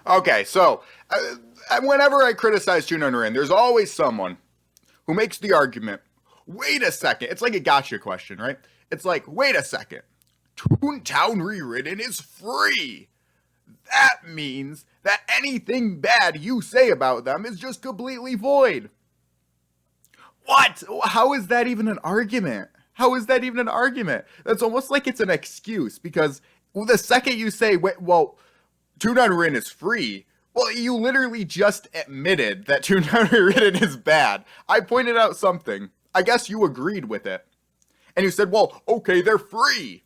Okay, so whenever I criticize Toontown Rewritten, there's always someone who makes the argument, wait a second. It's like a gotcha question, right? It's like, wait a second. Toontown Rewritten is free. That means that anything bad you say about them is just completely void. What? How is that even an argument? How is that even an argument? That's almost like it's an excuse because the second you say, well, Toontown Rewritten is free, well, you literally just admitted that Toontown Rewritten is bad. I pointed out something. I guess you agreed with it. And you said, well, okay, they're free.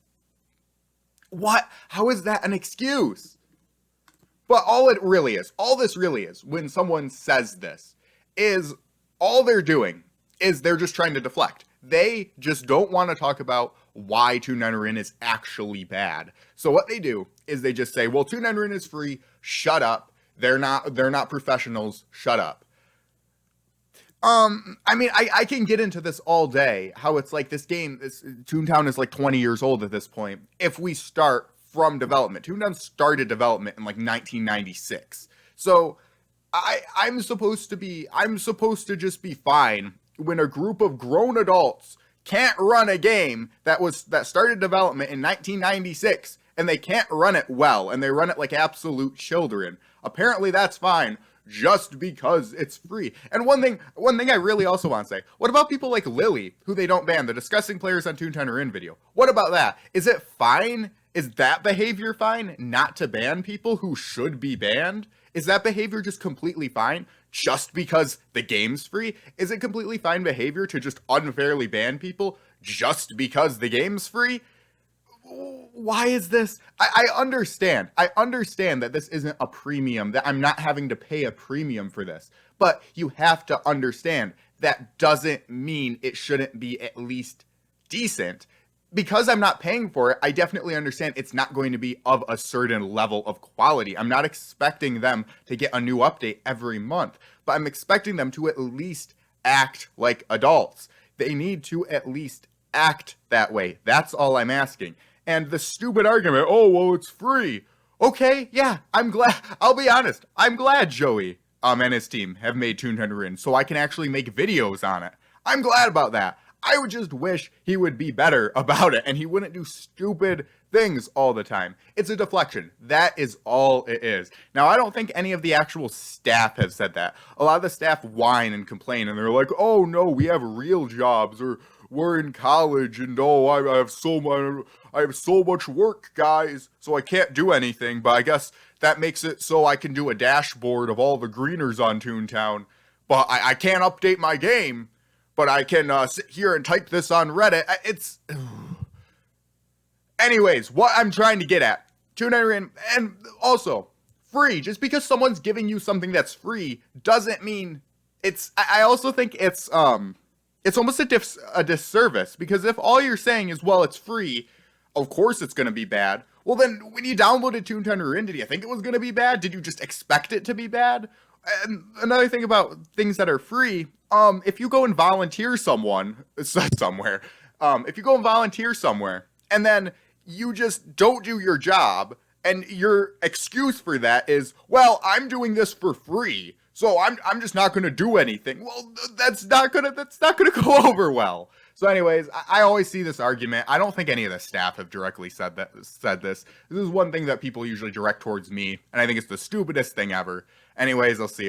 What? How is that an excuse? But all this really is, when someone says this, is all they're doing is they're just trying to deflect. They just don't want to talk about why Toontown Rewritten is actually bad. So what they do is they just say, well, Toontown Rewritten is free, shut up. They're not professionals, shut up. I mean, I can get into this all day, how it's like this game, Toontown is like 20 years old at this point. If we start from development, Toontown started development in like 1996. So I'm supposed to just be fine when a group of grown adults can't run a game that started development in 1996 and they can't run it well and they run it like absolute children. Apparently that's fine just because it's free. And one thing I really also want to say, what about people like Lily, who they don't ban, the discussing players on Toontown Rewritten video? What about that? Is it fine? Is that behavior fine not to ban people who should be banned? Is that behavior just completely fine just because the game's free? Is it completely fine behavior to just unfairly ban people just because the game's free? Why is this? I understand that this isn't a premium, that I'm not having to pay a premium for this. But you have to understand that doesn't mean it shouldn't be at least decent. Because I'm not paying for it, I definitely understand it's not going to be of a certain level of quality. I'm not expecting them to get a new update every month, but I'm expecting them to at least act like adults. They need to at least act that way. That's all I'm asking. And the stupid argument, oh, well, it's free. Okay, yeah, I'm glad. I'll be honest. I'm glad Joey and his team have made Toontown Rewritten so I can actually make videos on it. I'm glad about that. I would just wish he would be better about it and he wouldn't do stupid things all the time. It's a deflection. That is all it is. Now, I don't think any of the actual staff have said that. A lot of the staff whine and complain and they're like, oh no, we have real jobs, or we're in college and oh, I have so much work, guys, so I can't do anything. But I guess that makes it so I can do a dashboard of all the greeners on Toontown. But I can't update my game. But I can sit here and type this on Reddit. It's... Anyways, what I'm trying to get at, Toontown Rewritten, and also, free. Just because someone's giving you something that's free doesn't mean it's... I also think it's almost a disservice. Because if all you're saying is, well, it's free, of course it's going to be bad. Well, then, when you downloaded Toontown Rewritten, did you think it was going to be bad? Did you just expect it to be bad? And another thing about things that are free, if you go and volunteer somewhere, if you go and volunteer somewhere, and then you just don't do your job, and your excuse for that is, well, I'm doing this for free, so I'm just not going to do anything. Well, that's not gonna go over well. So anyways, I always see this argument. I don't think any of the staff have directly said this. This is one thing that people usually direct towards me, and I think it's the stupidest thing ever. Anyways, I'll see you.